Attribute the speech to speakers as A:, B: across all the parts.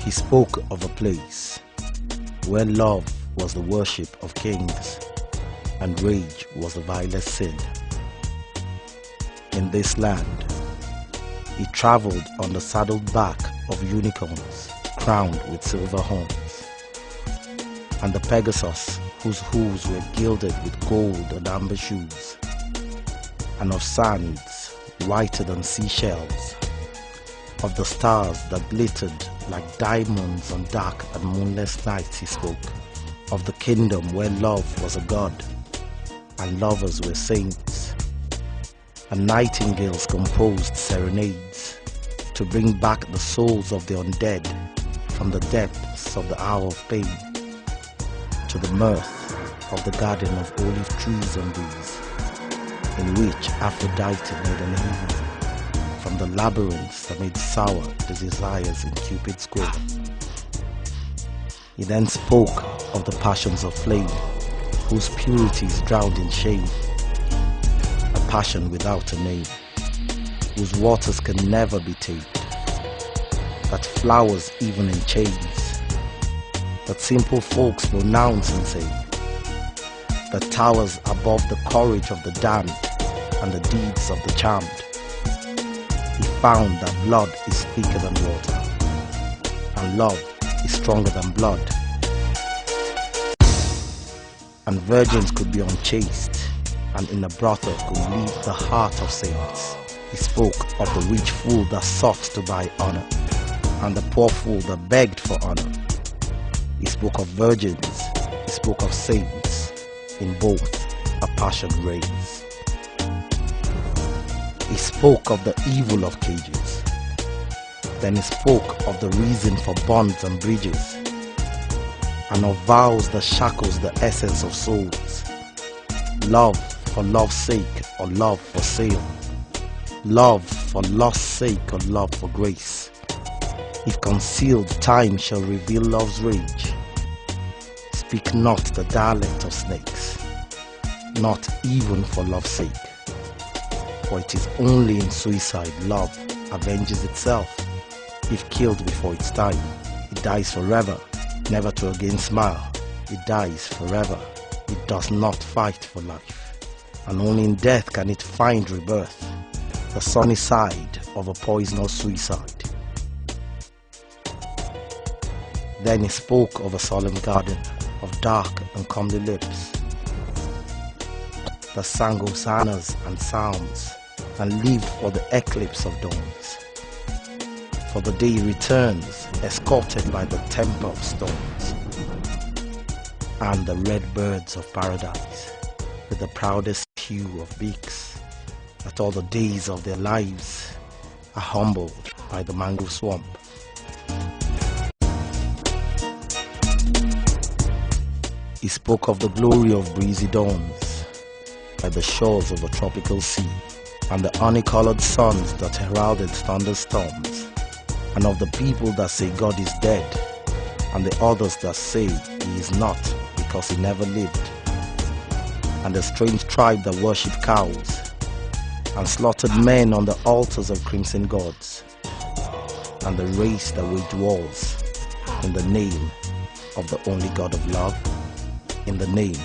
A: He spoke of a place where love was the worship of kings and rage was the vilest sin. In this land, he traveled on the saddled back of unicorns crowned with silver horns, and the Pegasus whose hooves were gilded with gold and amber shoes, and of sands whiter than seashells, of the stars that glittered like diamonds on dark and moonless nights. He spoke of the kingdom where love was a god and lovers were saints, and nightingales composed serenades to bring back the souls of the undead from the depths of the hour of pain to the mirth of the garden of olive trees and bees, in which Aphrodite made an Eve from the labyrinths that made sour the desires in Cupid's quill. He then spoke of the passions of flame, whose purity is drowned in shame, a passion without a name, whose waters can never be tamed, that flowers even in chains, that simple folks pronounce and say, that towers above the courage of the damned and the deeds of the charmed. He found that blood is thicker than water, and love is stronger than blood, and virgins could be unchaste, and in a brothel could leave the heart of saints. He spoke of the rich fool that sought to buy honor, and the poor fool that begged for honor. He spoke of virgins, he spoke of saints, in both a passion reigns. He spoke of the evil of cages. Then he spoke of the reason for bonds and bridges, and of vows that shackles the essence of souls. Love for love's sake or love for sale. Love for love's sake or love for grace. If concealed, time shall reveal love's rage. Speak not the dialect of snakes, not even for love's sake. For it is only in suicide love avenges itself. If killed before its time, it dies forever, never to again smile. It dies forever. It does not fight for life, and only in death can it find rebirth, the sunny side of a poisonous suicide. Then he spoke of a solemn garden of dark and comely lips that sang hosannas and psalms and lived for the eclipse of dawns. For the day returns, escorted by the temper of storms, and the red birds of paradise with the proudest hue of beaks, that all the days of their lives are humbled by the mangrove swamp. He spoke of the glory of breezy dawns by the shores of the tropical sea, and the honey-colored suns that heralded thunderstorms, and of the people that say God is dead, and the others that say he is not because he never lived, and the strange tribe that worship cows, and slaughtered men on the altars of crimson gods, and the race that waged wars in the name of the only God of love, in the name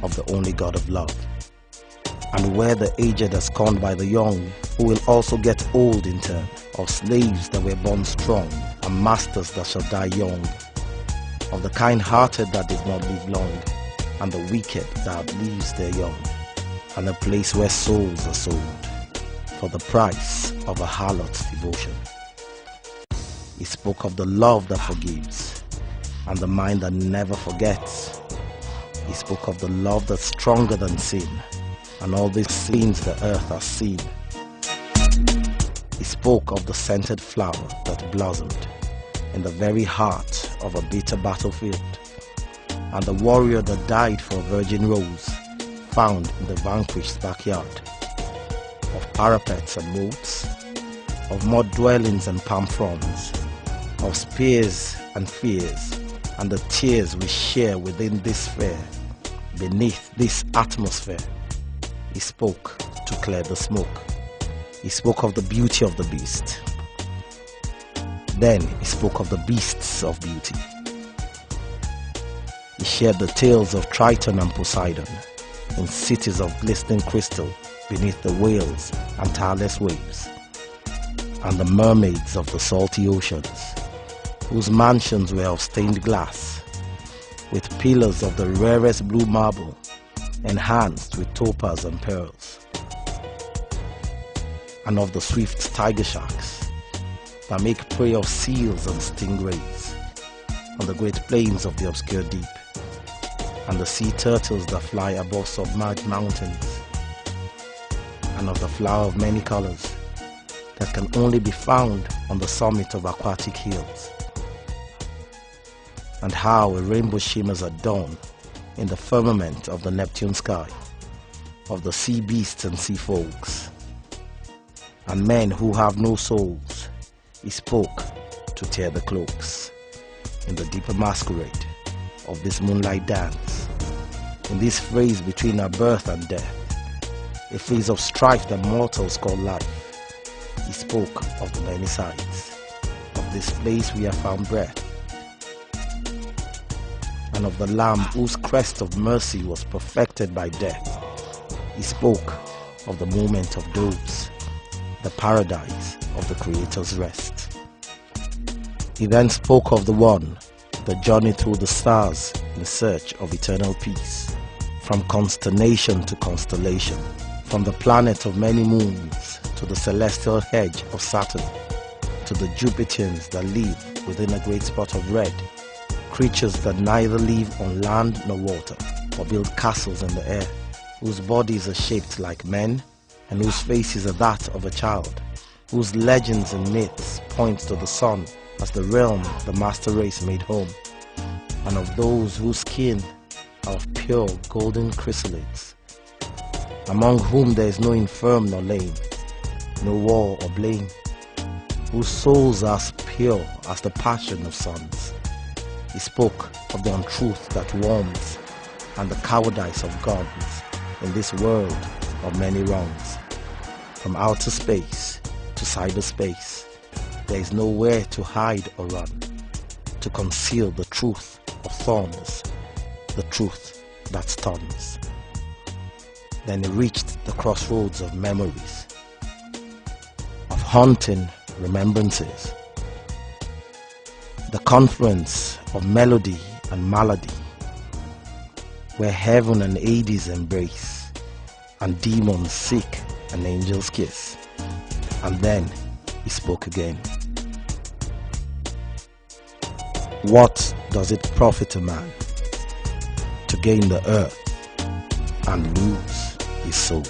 A: of the only God of love. And where the aged are scorned by the young, who will also get old in turn, of slaves that were born strong, and masters that shall die young, of the kind-hearted that did not live long, and the wicked that outlives their young, and a place where souls are sold for the price of a harlot's devotion. He spoke of the love that forgives, and the mind that never forgets. He spoke of the love that's stronger than sin, and all these sins the earth has seen. He spoke of the scented flower that blossomed in the very heart of a bitter battlefield, and the warrior that died for a virgin rose found in the vanquished's backyard, of parapets and moats, of mud dwellings and palm fronds, of spears and fears, and the tears we share within this sphere, beneath this atmosphere. He spoke to clear the smoke. He spoke of the beauty of the beast, Then he spoke of the beasts of beauty. He shared the tales of Triton and Poseidon in cities of glistening crystal beneath the whales and tireless waves, and the mermaids of the salty oceans, whose mansions were of stained glass, with pillars of the rarest blue marble enhanced with topaz and pearls, and of the swift tiger sharks that make prey of seals and stingrays on the great plains of the obscure deep, and the sea turtles that fly above submerged mountains, and of the flower of many colors that can only be found on the summit of aquatic hills, and how a rainbow shimmers at dawn in the firmament of the Neptune sky, of the sea beasts and sea folks, and men who have no souls. He spoke to tear the cloaks in the deeper masquerade of this moonlight dance, in this phrase between our birth and death, a phase of strife that mortals call life. He spoke of the many sides of this place we have found breath, and of the Lamb whose crest of mercy was perfected by death. He spoke of the moment of doves, the paradise of the Creator's rest. He then spoke of the one, the journey through the stars in search of eternal peace, from consternation to constellation, from the planet of many moons to the celestial hedge of Saturn, to the Jupiters that live within a great spot of red, creatures that neither live on land nor water, or build castles in the air, whose bodies are shaped like men, and whose faces are that of a child, whose legends and myths point to the sun as the realm the master race made home, and of those whose skin are of pure golden chrysalids, among whom there is no infirm nor lame, no war or blame, whose souls are as pure as the passion of suns. He spoke of the untruth that warms and the cowardice of gods in this world of many wrongs. From outer space to cyberspace, there is nowhere to hide or run, to conceal the truth of thorns, the truth that stuns. Then he reached the crossroads of memories, of haunting remembrances, the confluence of melody and malady, where heaven and Hades embrace, and demons seek an angel's kiss. And then he spoke again. What does it profit a man to gain the earth and lose his soul?